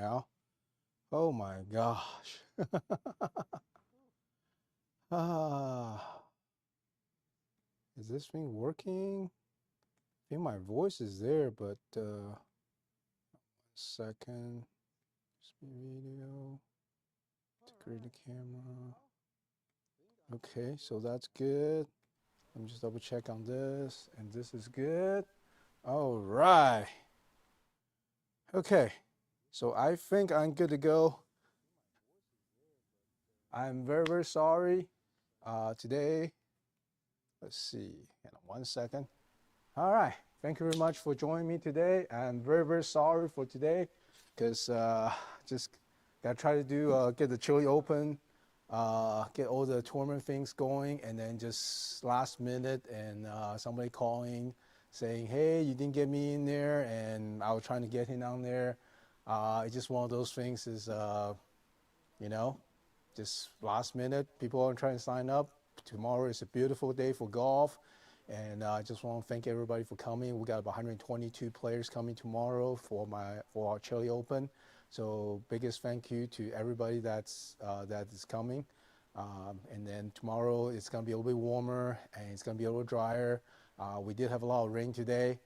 now. Oh my gosh. ah, is this thing working? I think my voice is there, but second. Video to create the camera. Okay, so that's good. Let me just double check on this, and this is good. All right. Okay, so I think I'm good to go. I'm very, very sorry. Today, let's see, one second. All right, thank you very much for joining me today. I'm very, very sorry for today because just gotta try to do get the Chile Open, get all the tournament things going, and then just last minute and somebody calling saying, hey, you didn't get me in there, and I was trying to get him on there. It's just one of those things is, you know, just last minute, people are trying to sign up. Tomorrow is a beautiful day for golf. And I just want to thank everybody for coming. We got about 122 players coming tomorrow for our Chile Open. So biggest thank you to everybody that is coming. And then tomorrow it's going to be a little bit warmer and it's going to be a little drier. We did have a lot of rain today.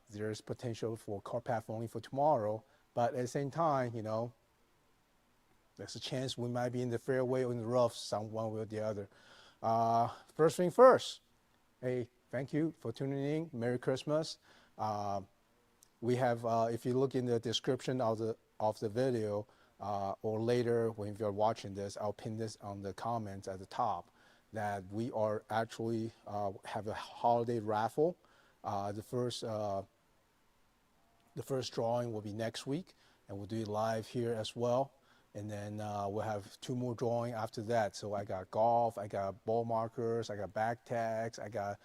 There's potential for car path only for tomorrow. But at the same time, you know, there's a chance we might be in the fairway or in the rough, some one way or the other. First thing first, hey, thank you for tuning in. Merry Christmas. We have, if you look in the description of the video, or later when you're watching this, I'll pin this on the comments at the top, that we are actually have a holiday raffle. The first drawing will be next week, and we'll do it live here as well. And then we'll have 2 more drawing after that. So I got golf, I got ball markers, I got back tags, I got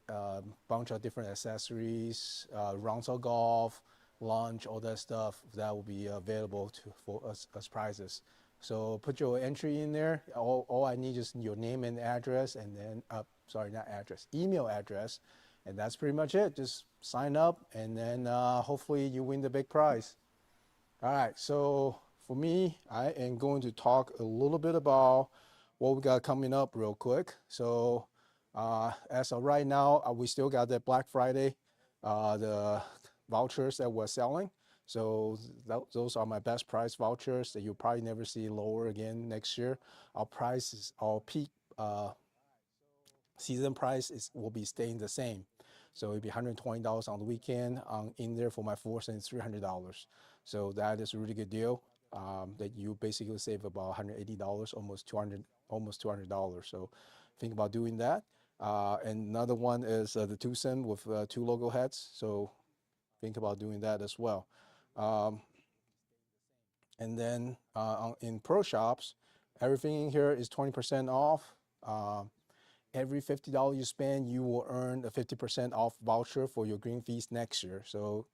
a bunch of different accessories, rounds of golf, lunch, all that stuff that will be available for us as prizes. So put your entry in there. All I need is your name and address, and then, sorry, not address, email address. And that's pretty much it. Just sign up, and then hopefully you win the big prize. All right, so for me, I am going to talk a little bit about what we got coming up real quick. So as of right now, we still got that Black Friday, the vouchers that we're selling. So those are my best price vouchers that you'll probably never see lower again next year. Our prices, our peak season price will be staying the same. So it'll be $120 on the weekend. In there for my fours, and it's $300. So that is a really good deal. That you basically save about $180, almost $200. So think about doing that. And another one is the 2 cent with 2 logo heads. So think about doing that as well. And then in pro shops, everything in here is 20% off. Every $50 you spend, you will earn a 50% off voucher for your green fees next year. So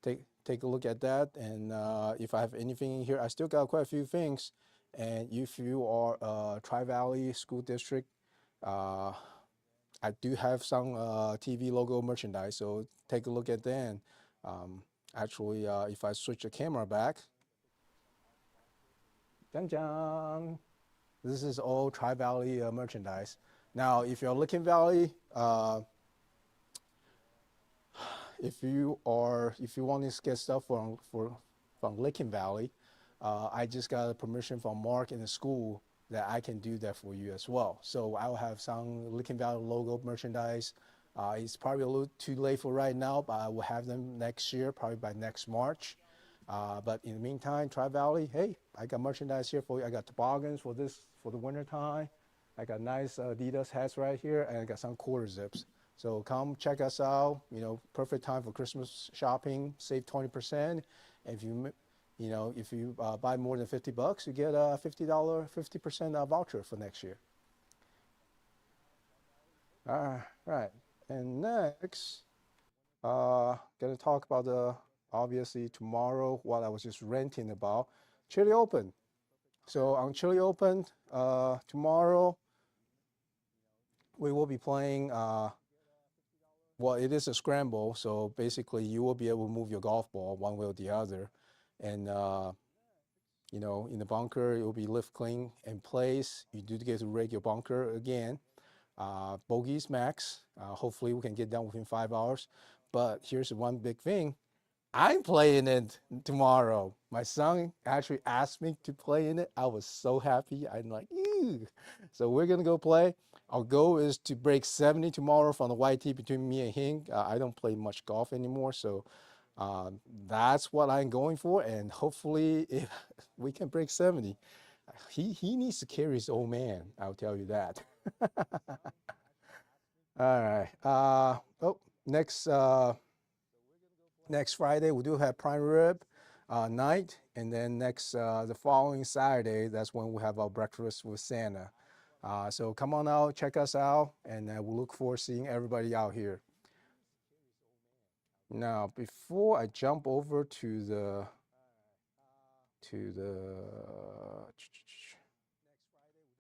take a look at that. And if I have anything in here, I still got quite a few things. And if you are Tri-Valley School District, I do have some TV logo merchandise. So take a look at that. Actually, if I switch the camera back, dun, this is all Tri-Valley merchandise. Now, if you're Licking Valley, if you want to get stuff from Licking Valley, I just got a permission from Mark in the school that I can do that for you as well. So I'll have some Licking Valley logo merchandise. It's probably a little too late for right now, but I will have them next year, probably by next March. But in the meantime, Tri-Valley, hey, I got merchandise here for you. I got toboggans for the winter time. I got nice Adidas hats right here, and I got some quarter zips. So come check us out. You know, perfect time for Christmas shopping. Save 20%. And if you buy more than $50, you get a $50 voucher for next year. All right. And next, gonna talk about obviously tomorrow what I was just ranting about, Chile Open. So on Chile Open tomorrow, we will be playing. Well, it is a scramble, so basically you will be able to move your golf ball one way or the other. and you know, in the bunker, it will be lift clean in place. You do get to rig your bunker again. Bogeys max. Hopefully we can get done within 5 hours. But here's one big thing. I'm playing it tomorrow. My son actually asked me to play in it. I was so happy. I'm like, ew. So we're gonna go play. Our goal is to break 70 tomorrow from the YT between me and him. I don't play much golf anymore, so that's what I'm going for. And hopefully, if we can break 70, he needs to carry his old man. I'll tell you that. All right. Oh, next Friday we do have prime rib night, and then the following Saturday, that's when we have our breakfast with Santa. So come on out, check us out, and we'll look forward to seeing everybody out here. Now, before I jump over to the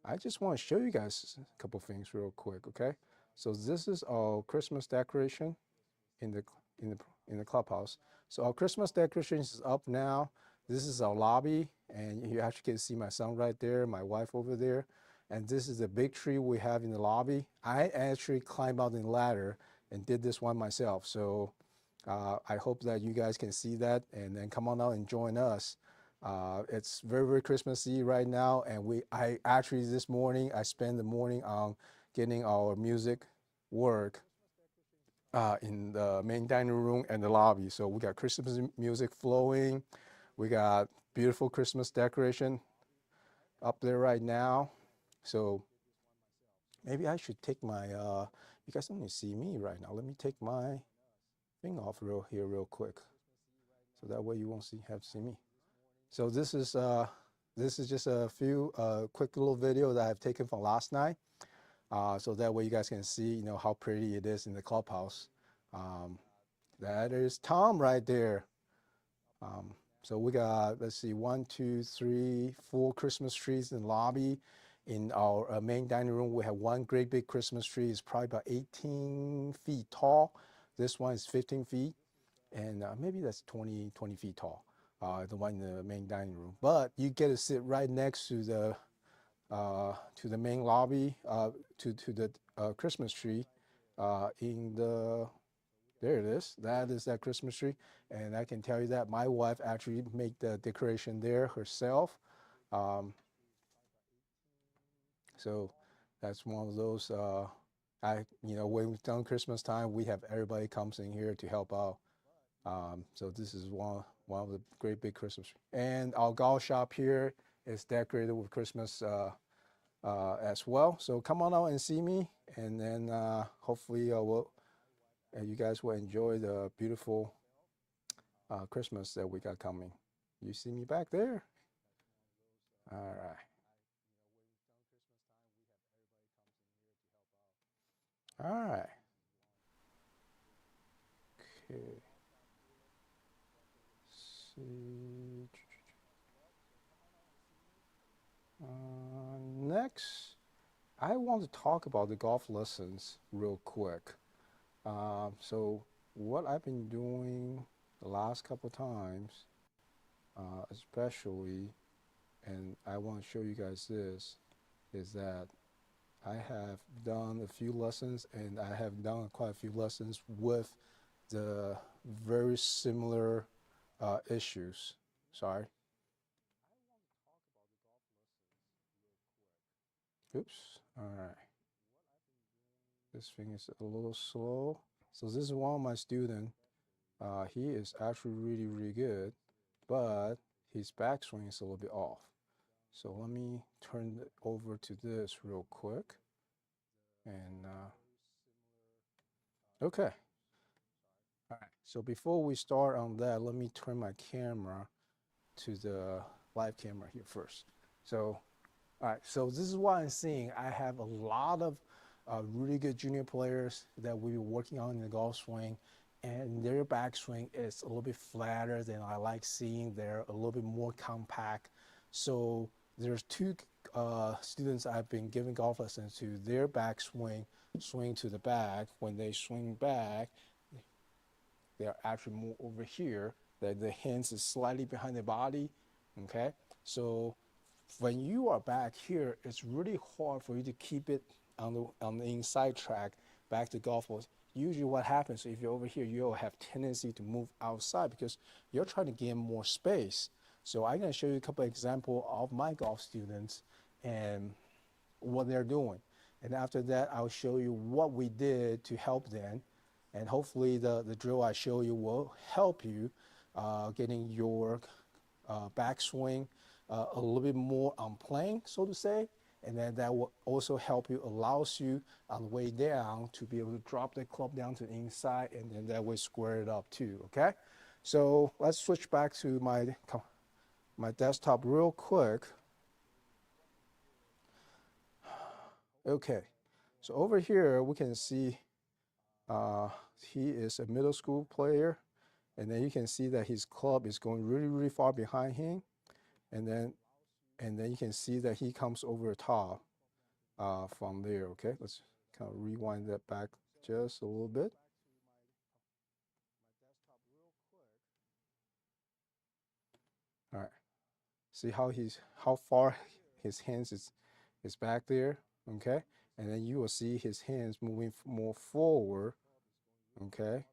I just want to show you guys a couple things real quick, okay? So this is our Christmas decoration in the clubhouse. So our Christmas decorations is up now. This is our lobby, and you actually can see my son right there, my wife over there, and this is the big tree we have in the lobby. I actually climbed out in the ladder and did this one myself. So I hope that you guys can see that and then come on out and join us. It's very, very Christmassy right now, and I actually this morning I spent the morning on getting our music work in the main dining room and the lobby. So we got Christmas music flowing. We got beautiful Christmas decoration up there right now. So maybe I should take my, you guys don't see me right now. Let me take my thing off real quick. So that way you won't have to see me. So this is just a few quick little video that I've taken from last night. So that way you guys can see, you know, how pretty it is in the clubhouse. That is Tom right there. So we got, let's see, 1, 2, 3, 4 Christmas trees in the lobby. In our main dining room, we have one great big Christmas tree. It's probably about 18 feet tall. This one is 15 feet, and maybe that's 20 feet tall, the one in the main dining room. But you get to sit right next to the main lobby, to the Christmas tree in the, there it is. That is that Christmas tree. And I can tell you that my wife actually made the decoration there herself. So that's one of those, you know, when we've done Christmas time, we have everybody comes in here to help out. So this is one of the great big Christmas trees. And our golf shop here is decorated with Christmas as well. So come on out and see me, and then hopefully you guys will enjoy the beautiful Christmas that we got coming. You see me back there? All right. All right. Okay. See. Next, I want to talk about the golf lessons real quick. So what I've been doing the last couple times, especially, and I want to show you guys this, is that I have done a few lessons, and I have done quite a few lessons with the very similar issues. Sorry. Oops. All right. This thing is a little slow. So this is one of my students. He is actually really, really good, but his backswing is a little bit off. So let me turn it over to this real quick. And okay. All right. So before we start on that, let me turn my camera to the live camera here first. So, all right. So this is what I'm seeing. I have a lot of really good junior players that we've been working on in the golf swing, and their backswing is a little bit flatter than I like seeing. They're a little bit more compact. So there's two students I've been giving golf lessons to. Their backswing, swing to the back. When they swing back, they're actually more over here. that the hands is slightly behind the body, okay? So when you are back here, it's really hard for you to keep it on the inside track back to golf balls. Usually what happens if you're over here, you'll have tendency to move outside because you're trying to gain more space. So I'm gonna show you a couple of examples of my golf students and what they're doing. And after that, I'll show you what we did to help them. And hopefully the drill I show you will help you getting your backswing a little bit more on plane, so to say. And then that will also help you, allows you on the way down to be able to drop the club down to the inside, and then that way square it up too, okay? So let's switch back to my desktop real quick. Okay, so over here we can see he is a middle school player, and then you can see that his club is going really, really far behind him, and then you can see that he comes over the top from there. Okay, let's kind of rewind that back just a little bit. All right, see how far his hands is back there. Okay, and then you will see his hands moving more forward. Okay,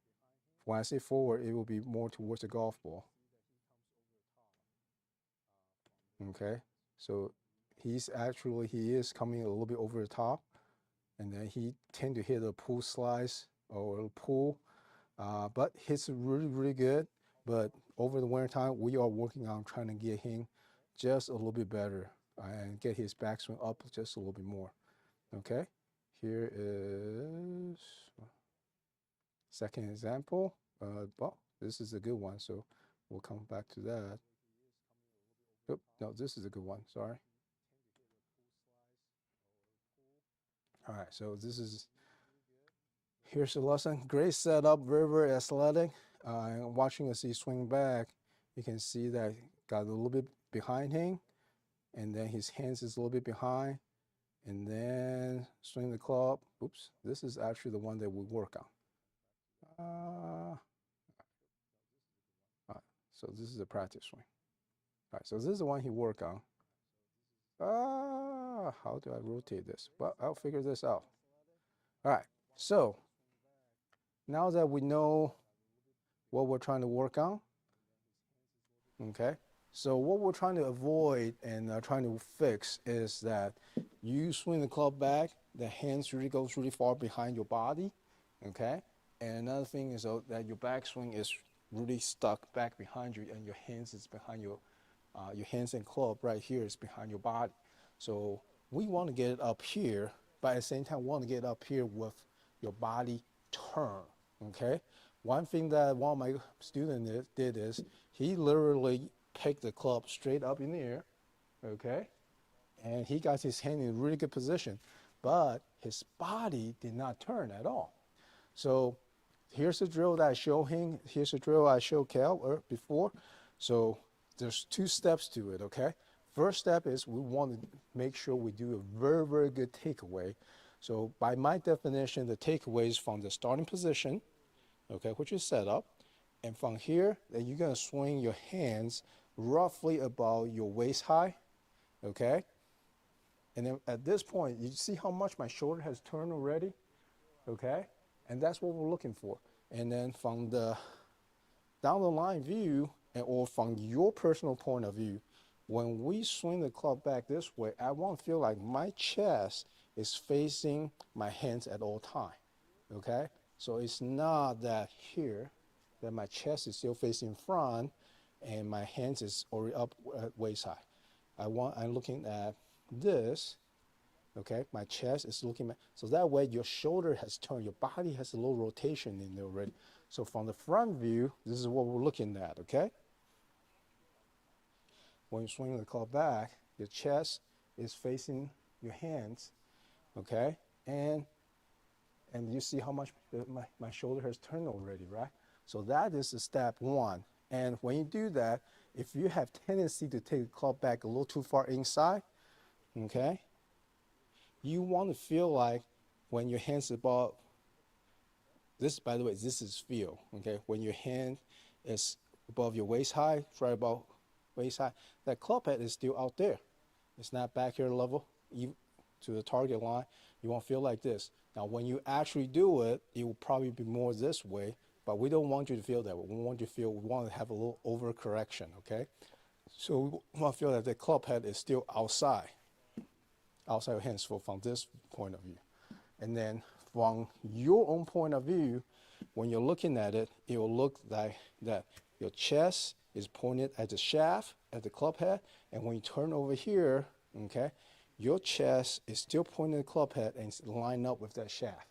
when I say forward, it will be more towards the golf ball. Okay, so he is coming a little bit over the top, and then he tend to hit a pull slice or a pull, but hits really, really good. But over the winter time, we are working on trying to get him just a little bit better and get his backswing up just a little bit more. Okay, here is second example. Well, this is a good one, so we'll come back to that. Oop, no, this is a good one. Sorry. All right, so here's the lesson. Great setup, very, very athletic. And watching as he swing back, you can see that got a little bit behind him, and then his hands is a little bit behind, and then swing the club. Oops, this is actually the one that we work on. So this is a practice swing. All right, so this is the one he worked on. How do I rotate this? Well, I'll figure this out. All right, so now that we know what we're trying to work on, okay, so what we're trying to avoid and trying to fix is that you swing the club back, the hands really goes really far behind your body, okay, and another thing is that your backswing is really stuck back behind you, and your hands is behind your hands and club right here is behind your body. So we want to get it up here, but at the same time, we want to get up here with your body turn, okay? One thing that one of my students did is he literally picked the club straight up in the air, okay? And he got his hand in a really good position, but his body did not turn at all. So here's the drill that I showed him. Here's the drill I showed Cal before. So there's two steps to it, okay? First step is we want to make sure we do a very, very good takeaway. So by my definition, the takeaway is from the starting position, okay, which is set up. And from here, then you're gonna swing your hands roughly about your waist high, okay? And then at this point, you see how much my shoulder has turned already, okay? And that's what we're looking for. And then from the down the line view, or from your personal point of view, when we swing the club back this way, I want to feel like my chest is facing my hands at all time, okay? So it's not that here, that my chest is still facing front and my hands is already up waist high. I'm looking at this, okay? My chest is looking at, so that way your shoulder has turned, your body has a little rotation in there already. So from the front view, this is what we're looking at, okay? When you swing the club back, your chest is facing your hands, okay? And you see how much my shoulder has turned already, right? So that is the step one. And when you do that, if you have tendency to take the club back a little too far inside, okay? You want to feel like when your hands above, this, by the way, this is feel, okay? When your hand is above your waist high, right above waist high. That club head is still out there. It's not back here level to the target line. You won't feel like this. Now, when you actually do it, it will probably be more this way, but we don't want you to feel that way. We want you to feel, we want to have a little overcorrection, okay? So we want to feel that the club head is still outside your hands from this point of view. And then from your own point of view, when you're looking at it, it will look like that your chest is pointed at the shaft, at the club head, and when you turn over here, okay, your chest is still pointing at the club head and line up with that shaft,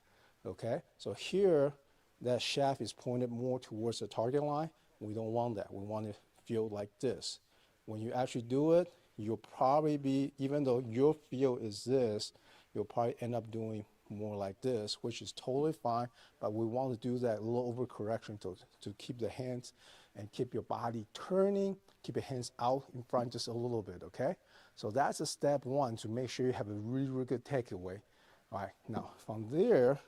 okay? So here, that shaft is pointed more towards the target line. We don't want that. We want to feel like this. When you actually do it, you'll probably be, even though your feel is this, you'll probably end up doing more like this, which is totally fine, but we want to do that little overcorrection to keep the hands and keep your body turning, keep your hands out in front just a little bit, okay? So that's a step one to make sure you have a really, really good takeaway. All right, now from there,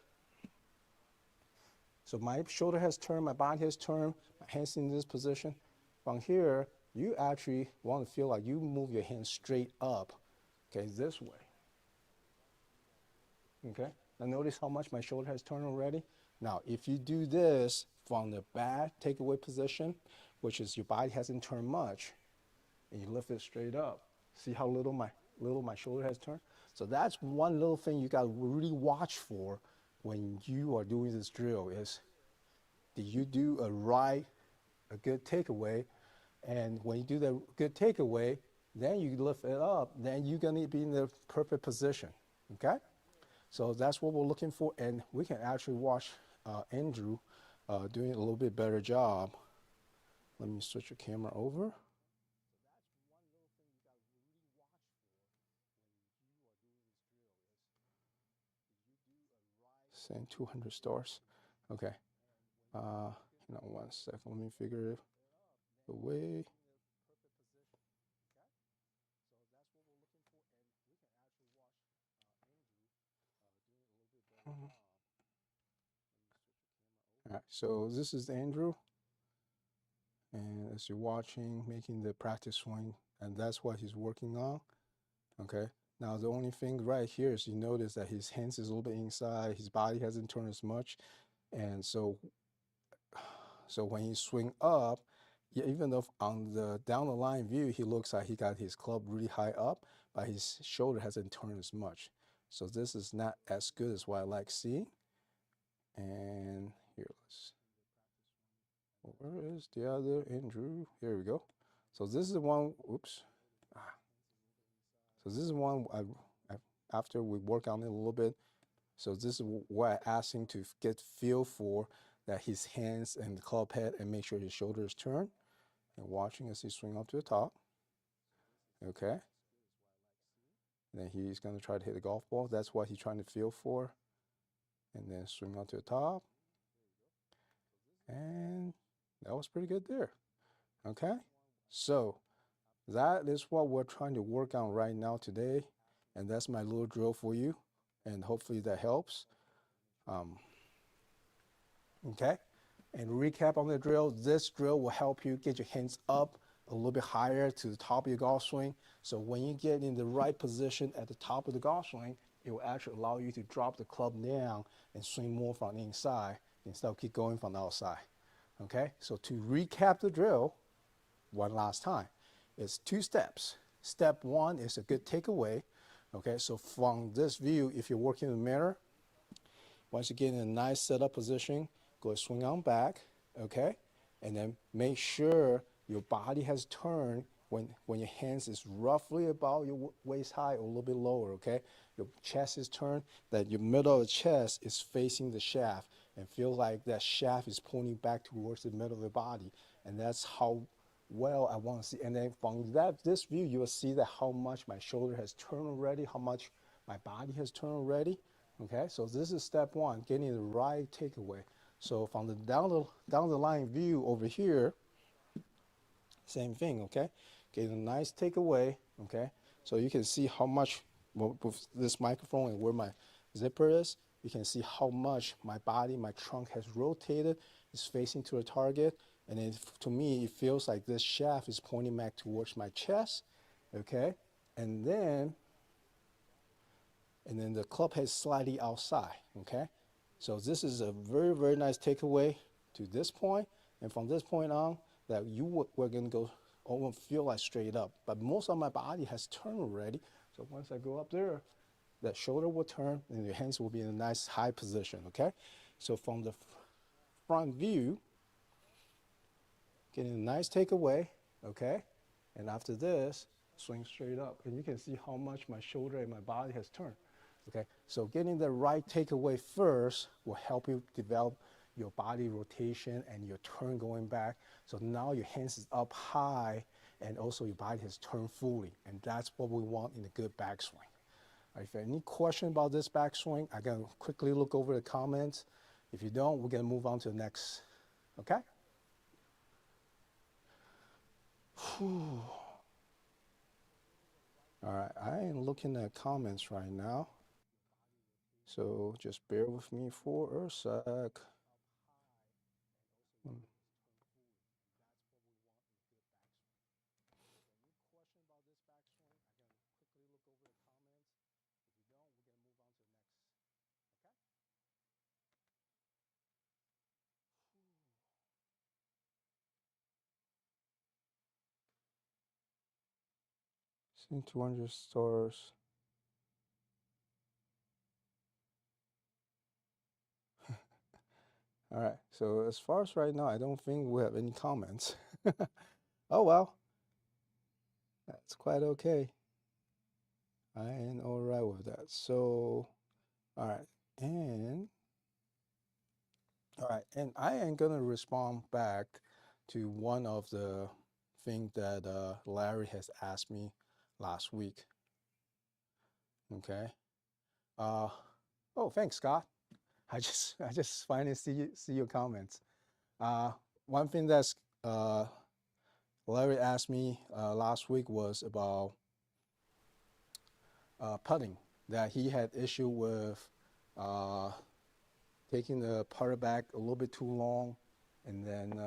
so my shoulder has turned, my body has turned, my hands in this position. From here, you actually want to feel like you move your hands straight up, okay, this way. Okay, now notice how much my shoulder has turned already. Now, if you do this from the back takeaway position, which is your body hasn't turned much, and you lift it straight up, see how little my shoulder has turned? So that's one little thing you got to really watch for when you are doing this drill is, did you do a good takeaway? And when you do the good takeaway, then you lift it up, then you're gonna be in the perfect position, okay? So that's what we're looking for, and we can actually watch Andrew doing a little bit better job. Let me switch the camera over. Saying 200 stars. Okay. Hang on 1 second. Let me figure it away. All right. So this is Andrew, and as you're watching, making the practice swing, and that's what he's working on. Okay. Now the only thing right here is you notice that his hands is a little bit inside, his body hasn't turned as much, and so when he swing up, yeah, even though on the down the line view he looks like he got his club really high up, but his shoulder hasn't turned as much. So this is not as good as what I like seeing. And here, where is the other Andrew? Here we go. So this is the one. Oops. So this is one after we work on it a little bit. So this is what I asked him to get feel for, that his hands and the club head, and make sure his shoulder is turned, and watching as he swing up to the top. Okay. And then he's going to try to hit the golf ball. That's what he's trying to feel for. And then swing up to the top. And that was pretty good there. Okay. So that is what we're trying to work on right now today. And that's my little drill for you. And hopefully that helps. Okay. And recap on the drill. This drill will help you get your hands up a little bit higher to the top of your golf swing. So when you get in the right position at the top of the golf swing, it will actually allow you to drop the club down and swing more from the inside instead of keep going from the outside. Okay, so to recap the drill one last time, it's 2 steps. Step 1 is a good takeaway. Okay, so from this view, if you're working in the mirror, once you get in a nice setup position, go swing on back, okay? And then make sure your body has turned when your hands is roughly about your waist high or a little bit lower, okay? Your chest is turned, that your middle of the chest is facing the shaft, and feel like that shaft is pointing back towards the middle of the body. And that's how well I want to see. And then from this view, you will see that how much my shoulder has turned already, how much my body has turned already. Okay, so this is step 1, getting the right takeaway. So from the down the line view over here, same thing, okay? Getting a nice takeaway, okay? So you can see how much, with this microphone and where my zipper is, you can see how much my body, my trunk has rotated, is facing to the target, And to me, it feels like this shaft is pointing back towards my chest, okay? And then, the club head slightly outside, okay? So this is a very, very nice takeaway to this point. And from this point on, that we're gonna go almost feel like straight up. But most of my body has turned already. So once I go up there, that shoulder will turn and your hands will be in a nice high position, okay? So from the front view, getting a nice takeaway, okay? And after this, swing straight up. And you can see how much my shoulder and my body has turned, okay? So getting the right takeaway first will help you develop your body rotation and your turn going back. So now your hands is up high and also your body has turned fully. And that's what we want in a good backswing. Right, if you have any question about this backswing, I can quickly look over the comments. If you don't, we're gonna move on to the next, okay? Whew. All right, I am looking at comments right now. So just bear with me for a sec. Hmm. Seeing 200 stars. All right, so as far as right now, I don't think we have any comments. Oh well, that's quite okay. I am all right with that. So, all right, and I am gonna respond back to one of the things that Larry has asked me last week. Okay. Uh, oh, thanks, Scott. I just finally see your comments. Uh, One thing that's Larry asked me last week was about putting. That he had issue with uh, taking the putter back a little bit too long, and then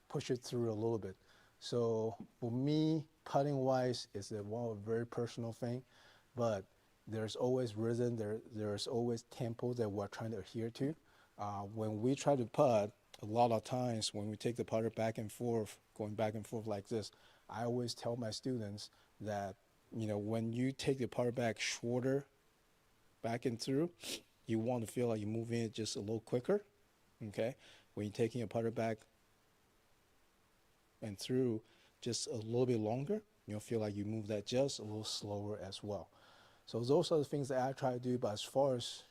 push it through a little bit. So for me, putting wise is a very personal thing, but there's always rhythm, there's always tempo that we're trying to adhere to. When we try to putt, a lot of times when we take the putter back and forth, going back and forth like this, I always tell my students that, when you take the putter back shorter back and through, you want to feel like you're moving it just a little quicker, okay? When you're taking a putter back and through just a little bit longer, you'll feel like you move that just a little slower as well. So those are the things that I try to do. But as far as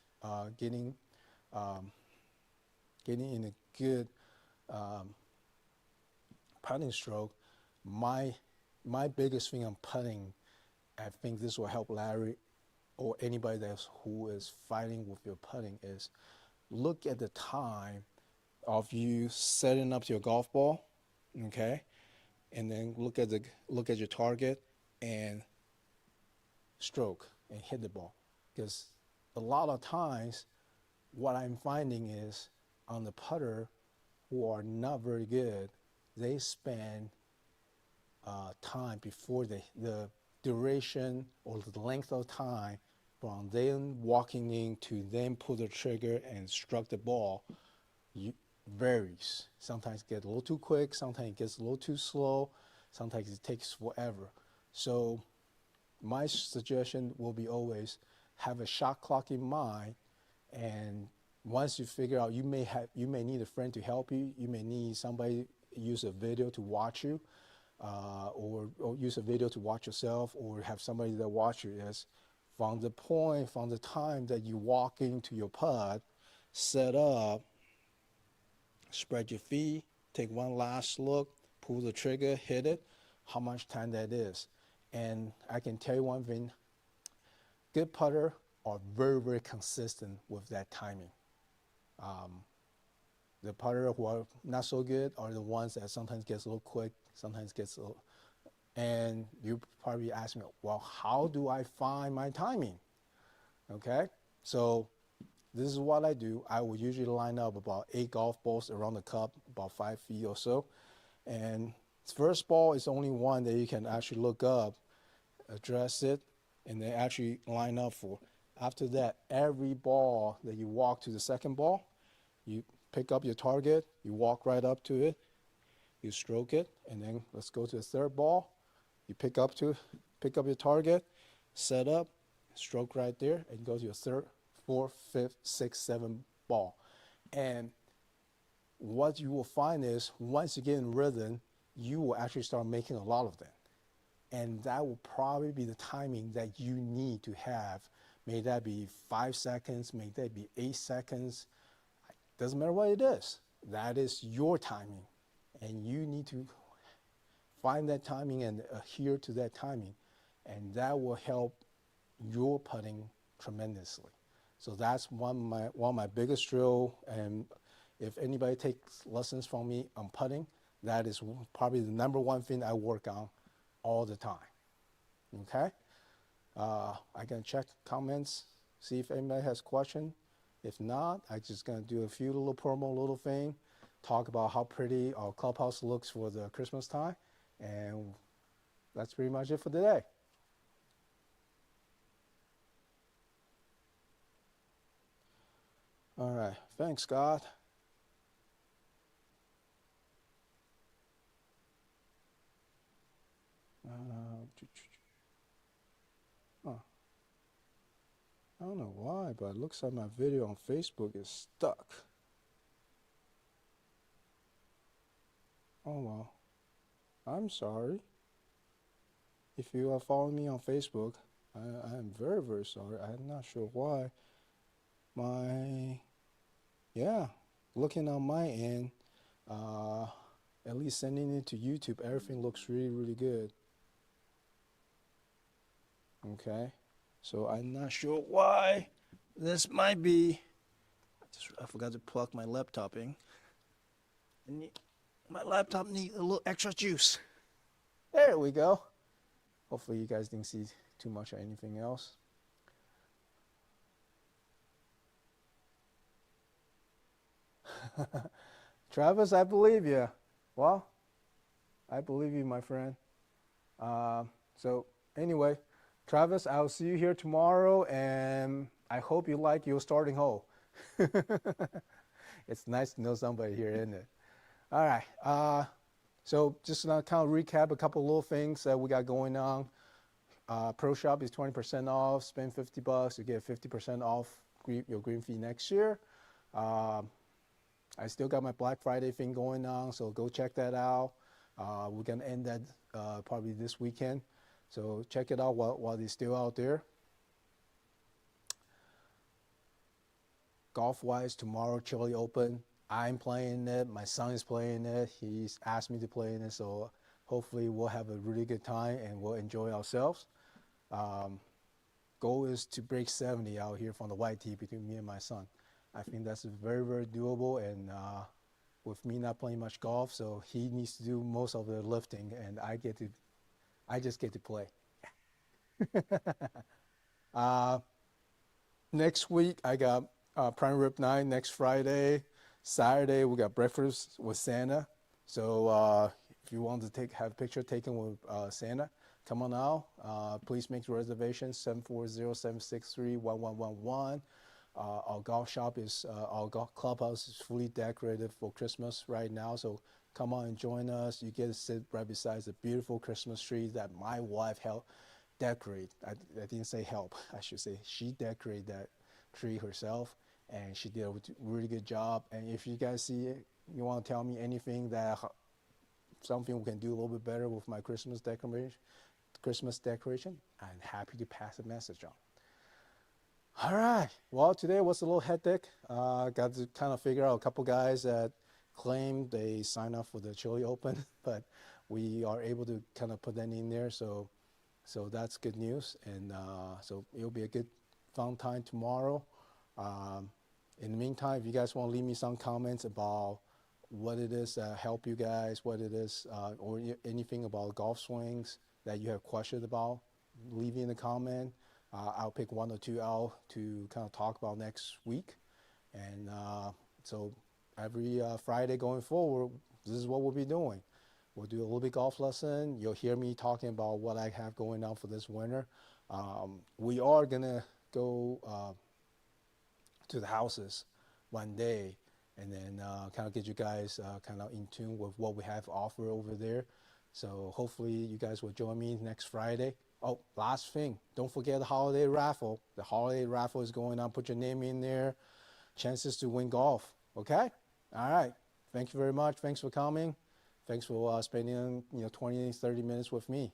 getting in a good putting stroke, my biggest thing on putting, I think this will help Larry or anybody who is fighting with your putting, is look at the time of you setting up your golf ball, okay, and then look at your target and stroke and hit the ball. Because a lot of times what I'm finding is on the putter who are not very good, they spend time before the duration or the length of time from them walking in to them pull the trigger and struck the ball varies. Sometimes it gets a little too quick, sometimes it gets a little too slow, sometimes it takes forever. So my suggestion will be always have a shot clock in mind, and once you figure out, you may need a friend to help you, you may need somebody use a video to watch you, or use a video to watch yourself, or have somebody that watch you. Is from the time that you walk into your putt, set up, spread your feet, take one last look, pull the trigger, hit it, how much time that is. And I can tell you one thing, good putter are very, very consistent with that timing. The putter who are not so good are the ones that sometimes gets a little quick, sometimes gets a little, and you probably ask me, well, how do I find my timing? Okay, so this is what I do. I will usually line up about 8 golf balls around the cup, about 5 feet or so. And first ball is only one that you can actually look up, address it, and then actually line up for. After that, every ball that you walk to the second ball, you pick up your target, you walk right up to it, you stroke it, and then let's go to the third ball. You pick up your target, set up, stroke right there, and go to your third, fourth, fifth, sixth, seventh ball. And what you will find is once you get in rhythm, you will actually start making a lot of them. And that will probably be the timing that you need to have. May that be 5 seconds, may that be 8 seconds. Doesn't matter what it is. That is your timing. And you need to find that timing and adhere to that timing. And that will help your putting tremendously. So that's one of my biggest drill. And if anybody takes lessons from me on putting, that is probably the number one thing I work on all the time. Okay? I can check comments, see if anybody has questions. If not, I'm just gonna do a few little promo little thing, talk about how pretty our clubhouse looks for the Christmas time, and that's pretty much it for today. All right, thanks, Scott. I don't know why, but it looks like my video on Facebook is stuck. Oh well, I'm sorry. If you are following me on Facebook, I am very, very sorry. I'm not sure why. Looking on my end, at least sending it to YouTube, everything looks really, really good. Okay, so I'm not sure why. This might be, I forgot to plug my laptop in. My laptop needs a little extra juice. There we go. Hopefully you guys didn't see too much or anything else. Travis, I believe you. Well, I believe you, my friend. So anyway, Travis, I'll see you here tomorrow, and I hope you like your starting hole. It's nice to know somebody here, isn't it? All right. So just to kind of recap a couple little things that we got going on. Pro Shop is 20% off. Spend $50, you get 50% off your green fee next year. I still got my Black Friday thing going on, so go check that out. We're gonna end that probably this weekend, so check it out while it's still out there. Golf-wise, tomorrow Chile Open. I'm playing it. My son is playing it. He's asked me to play in it, so hopefully we'll have a really good time and we'll enjoy ourselves. Goal is to break 70 out here from the white tee between me and my son. I think that's very, very doable, and with me not playing much golf, so he needs to do most of the lifting, and I just get to play. Next week I got Prime Rib Night next Friday. Saturday we got breakfast with Santa. So if you want to have a picture taken with Santa, come on out. Please make reservations 740-763-1111. Our golf shop our golf clubhouse is fully decorated for Christmas right now. So come on and join us. You get to sit right beside the beautiful Christmas tree that my wife helped decorate. I didn't say help. I should say she decorated that tree herself, and she did a really good job. And if you guys see it, you want to tell me anything something we can do a little bit better with my Christmas decoration, I'm happy to pass a message on. All right. Well, today was a little hectic. Got to kind of figure out a couple guys that claimed they signed up for the Chile Open, but we are able to kind of put that in there. So that's good news. And so it'll be a good, fun time tomorrow. In the meantime, if you guys want to leave me some comments about what it is that help you guys, what it is, or anything about golf swings that you have questions about, leave me in the comment. I'll pick one or two out to kind of talk about next week. And so every Friday going forward, this is what we'll be doing. We'll do a little bit golf lesson. You'll hear me talking about what I have going on for this winter. We are gonna go to the houses one day, and then kind of get you guys kind of in tune with what we have to offer over there. So hopefully you guys will join me next Friday. Oh, last thing, don't forget the holiday raffle. The holiday raffle is going on. Put your name in there. Chances to win golf. Okay? All right. Thank you very much. Thanks for coming. Thanks for spending 20, 30 minutes with me.